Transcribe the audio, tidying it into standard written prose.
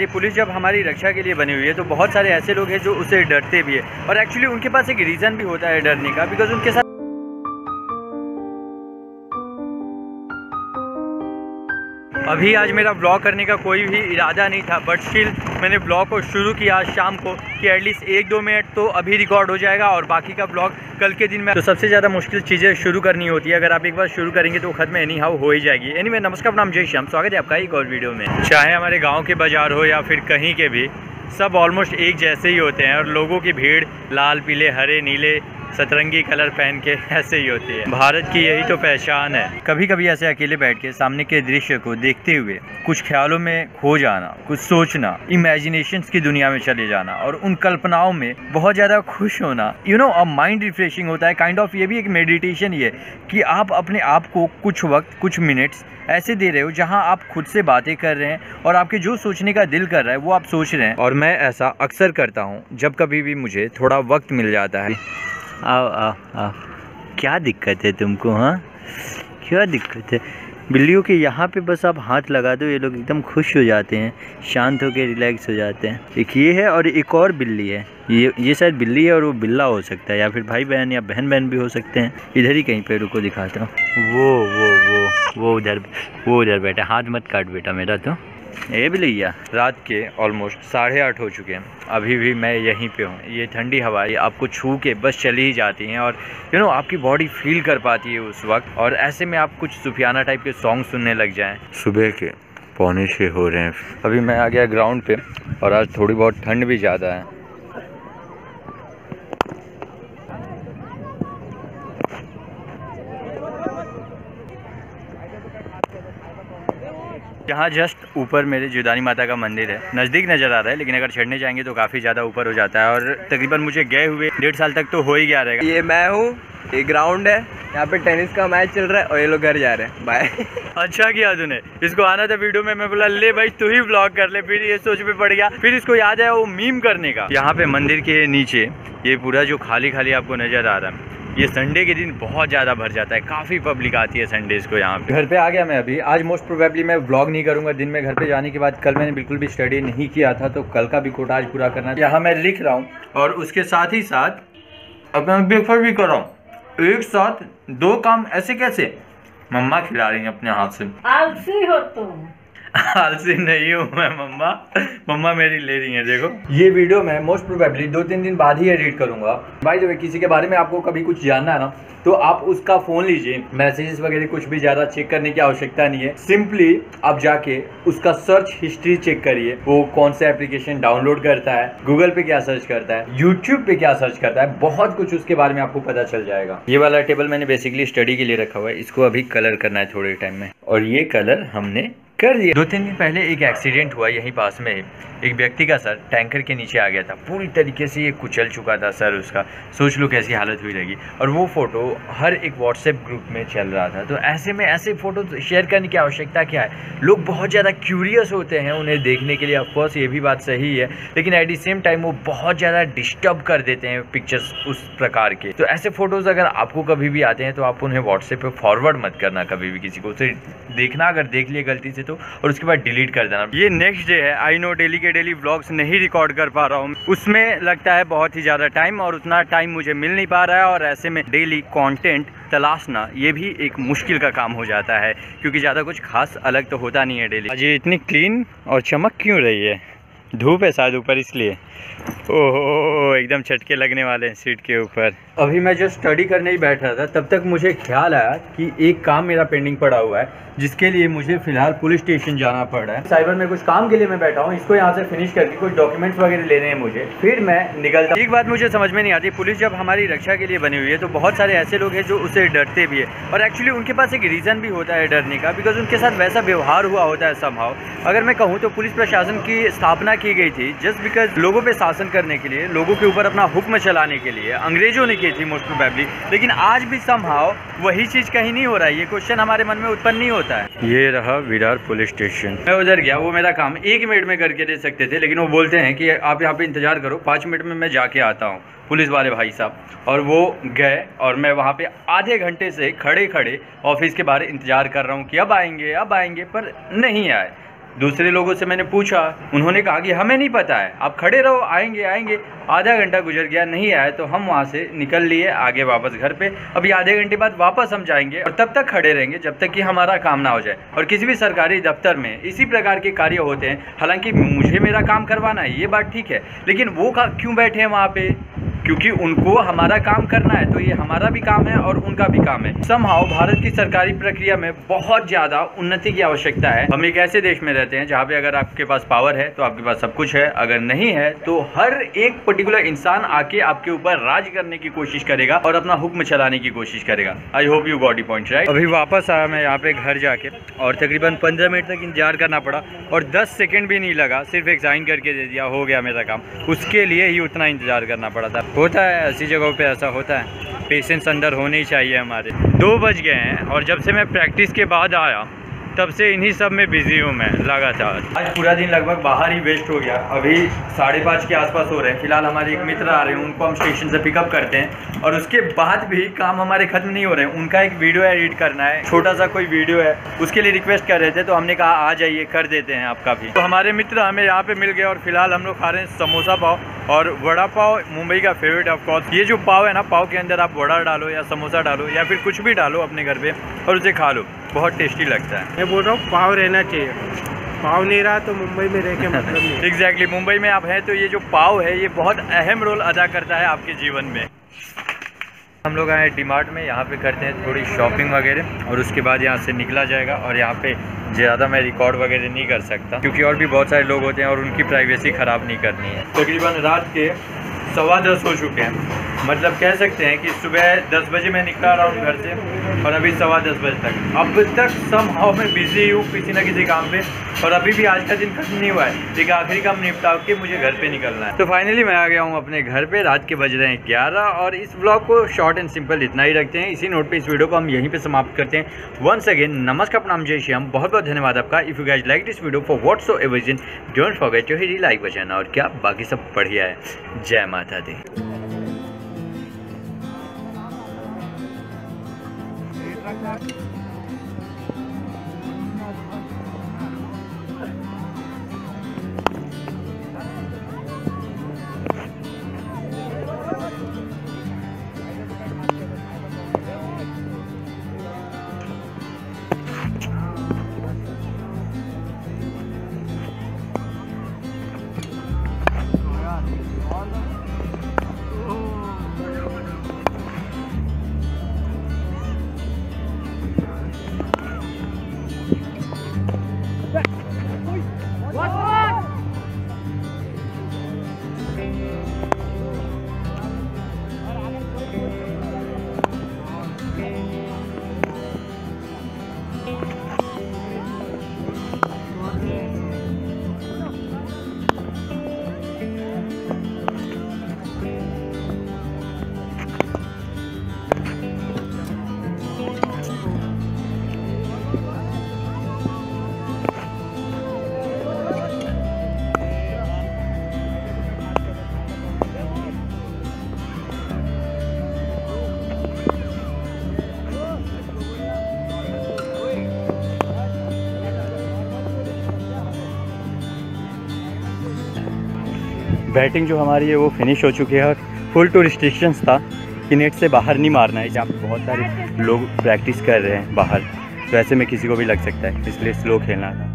ये पुलिस जब हमारी रक्षा के लिए बनी हुई है तो बहुत सारे ऐसे लोग हैं जो उससे डरते भी है और एक्चुअली उनके पास एक रीज़न भी होता है डरने का, बिकॉज उनके साथ अभी आज मेरा ब्लॉग करने का कोई भी इरादा नहीं था, बट स्टिल मैंने ब्लॉग को शुरू किया आज शाम को कि एटलीस्ट 1-2 मिनट तो अभी रिकॉर्ड हो जाएगा और बाकी का ब्लॉग कल के दिन में। तो सबसे ज़्यादा मुश्किल चीज़ें शुरू करनी होती है, अगर आप एक बार शुरू करेंगे तो खत्म एनी हाउ हो ही जाएगी। एनीवे, नमस्कार, नाम जय श्याम, स्वागत है आपका एक और वीडियो में। चाहे हमारे गाँव के बाज़ार हो या फिर कहीं के भी, सब ऑलमोस्ट एक जैसे ही होते हैं और लोगों की भीड़ लाल पीले हरे नीले सतरंगी कलर पहन के ऐसे ही होती है। भारत की यही तो पहचान है। कभी कभी ऐसे अकेले बैठ के सामने के दृश्य को देखते हुए कुछ ख्यालों में खो जाना, कुछ सोचना, इमेजिनेशंस की दुनिया में चले जाना और उन कल्पनाओं में बहुत ज़्यादा खुश होना, अब माइंड रिफ्रेशिंग होता है काइंड ऑफ। ये भी एक मेडिटेशन ही है कि आप अपने आप को कुछ वक्त, कुछ मिनट्स ऐसे दे रहे हो जहां आप खुद से बातें कर रहे हैं और आपके जो सोचने का दिल कर रहा है वो आप सोच रहे हैं। और मैं ऐसा अक्सर करता हूं जब कभी भी मुझे थोड़ा वक्त मिल जाता है। आओ आओ आओ, क्या दिक्कत है तुमको? हाँ, क्या दिक्कत है? बिल्लियों के यहाँ पे बस आप हाथ लगा दो, ये लोग एकदम खुश हो जाते हैं, शांत होकर रिलैक्स हो जाते हैं। एक ये है और एक और बिल्ली है, ये शायद बिल्ली है और वो बिल्ला हो सकता है, या फिर भाई बहन या बहन बहन भी हो सकते हैं। इधर ही कहीं पे रुको, दिखाता हूँ। वो उधर बैठा। हाथ मत काट बेटा मेरा। तो ये भी भैया, रात के ऑलमोस्ट 8:30 हो चुके हैं, अभी भी मैं यहीं पे हूँ। ये ठंडी हवाएं आपको छू के बस चली ही जाती हैं और आपकी बॉडी फील कर पाती है उस वक्त। और ऐसे में आप कुछ सूफियाना टाइप के सॉन्ग सुनने लग जाएं। सुबह के 5:45 हो रहे हैं। अभी मैं आ गया ग्राउंड पे और आज थोड़ी बहुत ठंड भी ज़्यादा है। यहाँ जस्ट ऊपर मेरे जुदानी माता का मंदिर है, नज़दीक नज़र आ रहा है, लेकिन अगर चढ़ने जाएंगे तो काफ़ी ज़्यादा ऊपर हो जाता है और तकरीबन मुझे गए हुए 1.5 साल तक तो हो ही गया रहेगा। ये मैं हूँ, ये ग्राउंड है, यहाँ पे टेनिस का मैच चल रहा है और ये लोग घर जा रहे हैं। बाय। अच्छा किया तूने, इसको आना था वीडियो में, मैं बोला ले भाई तू ही व्लॉग कर ले, फिर ये सोच में पड़ गया, फिर इसको याद है वो मीम करने का। यहाँ पे मंदिर के नीचे ये पूरा जो खाली खाली आपको नज़र आ रहा है, ये संडे के दिन बहुत ज़्यादा भर जाता है, काफ़ी पब्लिक आती है संडेज़ को यहाँ पे। घर पे आ गया मैं अभी। आज मोस्ट प्रोबेबली मैं व्लॉग नहीं करूँगा दिन में। घर पे जाने के बाद कल मैंने बिल्कुल भी स्टडी नहीं किया था, तो कल का भी कोटा आज पूरा करना है। यहाँ मैं लिख रहा हूँ और उसके साथ ही साथ अपना ब्रेकफास्ट भी कर रहा हूँ। एक साथ 2 काम ऐसे कैसे? मम्मा खिला रही हैं अपने हाथ से। आलसी हो तुम। आलसी नहीं हूँ मैं मम्मा मेरी ले रही है। देखो, ये वीडियो मैं मोस्ट प्रोबेबली 2-3 दिन बाद ही एडिट करूंगा। भाई जब किसी के बारे में आपको कभी कुछ जानना है ना, तो आप उसका फ़ोन लीजिए, मैसेजेस वगैरह कुछ भी ज़्यादा चेक करने की आवश्यकता नहीं है। सिंपली आप जाके उसका सर्च हिस्ट्री चेक करिए, वो कौन सा एप्लीकेशन डाउनलोड करता है, गूगल पे क्या सर्च करता है, यूट्यूब पे क्या सर्च करता है, बहुत कुछ उसके बारे में आपको पता चल जाएगा। ये वाला टेबल मैंने बेसिकली स्टडी के लिए रखा हुआ है, इसको अभी कलर करना है थोड़े टाइम में, और ये कलर हमने कर दिया। 2-3 दिन पहले एक एक्सीडेंट हुआ यहीं पास में। एक व्यक्ति का सर टैंकर के नीचे आ गया था, पूरी तरीके से ये कुचल चुका था सर उसका। सोच लो कैसी हालत हुई रहेगी। और वो फ़ोटो हर एक व्हाट्सएप ग्रुप में चल रहा था। तो ऐसे में ऐसे फ़ोटो शेयर करने की आवश्यकता क्या है? लोग बहुत ज़्यादा क्यूरियस होते हैं उन्हें देखने के लिए, ऑफकोर्स ये भी बात सही है, लेकिन एट द सेम टाइम वो बहुत ज़्यादा डिस्टर्ब कर देते हैं पिक्चर्स उस प्रकार के। तो ऐसे फ़ोटोज़ अगर आपको कभी भी आते हैं तो आप उन्हें व्हाट्सएप पर फॉरवर्ड मत करना कभी भी किसी को। उसे देखना, अगर देख लिए गलती से तो, और उसके बाद डिलीट कर देना। ये नेक्स्ट डे है, आई नो डेली के डेली व्लॉग्स नहीं रिकॉर्ड कर पा रहा हूँ, उसमें लगता है बहुत ही ज़्यादा टाइम, और उतना टाइम मुझे मिल नहीं पा रहा है। और ऐसे में डेली कंटेंट तलाशना ये भी एक मुश्किल का काम हो जाता है, क्योंकि ज़्यादा कुछ खास अलग तो होता नहीं है डेली। आज ये इतनी क्लीन और चमक क्यों रही है? धूप है शायद ऊपर इसलिए। ओह, एकदम चटके लगने वाले हैं सीट के ऊपर। अभी मैं जो स्टडी करने ही बैठ रहा था, तब तक मुझे ख्याल आया कि एक काम मेरा पेंडिंग पड़ा हुआ है, जिसके लिए मुझे फिलहाल पुलिस स्टेशन जाना पड़ रहा है। साइबर में कुछ काम के लिए मैं बैठा हूँ, इसको यहाँ से फिनिश करके कुछ डॉक्यूमेंट्स वगैरह लेने हैं मुझे, फिर मैं निकलता। एक बात मुझे समझ में नहीं आती, पुलिस जब हमारी रक्षा के लिए बनी हुई है तो बहुत सारे ऐसे लोग हैं जो उससे डरते भी है और एक्चुअली उनके पास एक रीज़न भी होता है डरने का, बिकॉज उनके साथ वैसा व्यवहार हुआ होता है समहाउ। अगर मैं कहूँ तो पुलिस प्रशासन की स्थापना की गई थी जस्ट बिकॉज लोगों पर शासन करने के लिए, लोगों के ऊपर अपना हुक्म चलाने के लिए। अंग्रेजों ने की थी मोस्ट प्रोबेबली, लेकिन आज भी समहाउ वही चीज़ कहीं नहीं हो रहा है। ये क्वेश्चन हमारे मन में उत्पन्न नहीं होता है। ये रहा विरार पुलिस स्टेशन। मैं उधर गया, वो मेरा काम 1 मिनट में करके दे सकते थे, लेकिन वो बोलते हैं कि आप यहाँ पे इंतजार करो, 5 मिनट में मैं जाके आता हूँ, पुलिस वाले भाई साहब। और वो गए और मैं वहाँ पे आधे घंटे से खड़े खड़े ऑफिस के बाहर इंतजार कर रहा हूँ कि अब आएंगे, पर नहीं आए। दूसरे लोगों से मैंने पूछा, उन्होंने कहा कि हमें नहीं पता है, आप खड़े रहो, आएंगे आएंगे। आधा घंटा गुजर गया, नहीं आए तो हम वहाँ से निकल लिए आगे वापस घर पे। अभी आधे घंटे बाद वापस हम जाएंगे और तब तक खड़े रहेंगे जब तक कि हमारा काम ना हो जाए। और किसी भी सरकारी दफ्तर में इसी प्रकार के कार्य होते हैं। हालांकि मुझे मेरा काम करवाना है, ये बात ठीक है, लेकिन वो क्यों बैठे हैं वहाँ पे? क्योंकि उनको हमारा काम करना है, तो ये हमारा भी काम है और उनका भी काम है। समहाउ भारत की सरकारी प्रक्रिया में बहुत ज़्यादा उन्नति की आवश्यकता है। हम एक ऐसे देश में रहते हैं जहाँ पे अगर आपके पास पावर है तो आपके पास सब कुछ है, अगर नहीं है तो हर एक पर्टिकुलर इंसान आके आपके ऊपर राज करने की कोशिश करेगा और अपना हुक्म चलाने की कोशिश करेगा। I hope you got the point right. अभी वापस आया मैं यहाँ पे घर जाके और तकरीबन 15 मिनट तक इंतजार करना पड़ा और 10 सेकेंड भी नहीं लगा, सिर्फ एक साइन करके दे दिया, हो गया मेरा काम। उसके लिए ही उतना इंतजार करना पड़ा था। होता है ऐसी जगहों पे, ऐसा होता है, पेशेंस अंदर होने ही चाहिए हमारे। 2 बज गए हैं और जब से मैं प्रैक्टिस के बाद आया तब से इन्हीं सब में बिजी हूँ मैं लगातार। आज पूरा दिन लगभग बाहर ही वेस्ट हो गया। अभी 5:30 के आसपास हो रहे हैं। फिलहाल हमारे एक मित्र आ रहे हैं, उनको हम स्टेशन से पिकअप करते हैं और उसके बाद भी काम हमारे खत्म नहीं हो रहे हैं। उनका एक वीडियो एडिट करना है, छोटा सा कोई वीडियो है, उसके लिए रिक्वेस्ट कर रहे थे, तो हमने कहा आ जाइए, कर देते हैं आपका भी। तो हमारे मित्र हमें यहाँ पे मिल गए और फिलहाल हम लोग खा रहे हैं समोसा पाव और वड़ा पाव, मुंबई का फेवरेट ऑफकोर्स। ये जो पाव है ना, पाव के अंदर आप वड़ा डालो या समोसा डालो या फिर कुछ भी डालो अपने घर पे और उसे खा लो, बहुत टेस्टी लगता है। मैं बोल रहा हूँ पाव रहना चाहिए, पाव नहीं रहा तो मुंबई में रह के मतलब नहीं। एग्जैक्टली, मुंबई में आप हैं तो ये जो पाव है ये बहुत अहम रोल अदा करता है आपके जीवन में। हम लोग आए डीमार्ट में, यहाँ पे करते हैं थोड़ी शॉपिंग वगैरह और उसके बाद यहाँ से निकला जाएगा। और यहाँ पे ज़्यादा मैं रिकॉर्ड वगैरह नहीं कर सकता क्योंकि और भी बहुत सारे लोग होते हैं और उनकी प्राइवेसी ख़राब नहीं करनी है। तकरीबन रात के 10:15 हो चुके हैं, मतलब कह सकते हैं कि सुबह 10 बजे मैं निकला रहा हूँ घर से और अभी 10:15 बजे तक। अब तक समहाउ मैं बिजी हूँ किसी न किसी काम पे और अभी भी आज का दिन खत्म नहीं हुआ है। एक आखिरी काम निपटा के मुझे घर पे निकलना है। तो फाइनली मैं आ गया हूँ अपने घर पे। रात के बज रहे हैं 11 और इस ब्लॉग को शॉर्ट एंड सिंपल इतना ही रखते हैं। इसी नोट पे इस वीडियो को हम यहीं पे समाप्त करते हैं। वंस अगेन नमस्कार, प्रणाम, जय श्याम, बहुत बहुत धन्यवाद आपका। If you guys like this video for whatsoever reason, don't forget to hit like button. और क्या बाकी सब बढ़िया है। जय माता दी। बैटिंग जो हमारी है वो फिनिश हो चुकी है। फुल टू रिस्ट्रिक्शंस था कि नेट से बाहर नहीं मारना है, जहाँ पे बहुत सारे लोग प्रैक्टिस कर रहे हैं बाहर, तो ऐसे में किसी को भी लग सकता है, इसलिए स्लो खेलना था।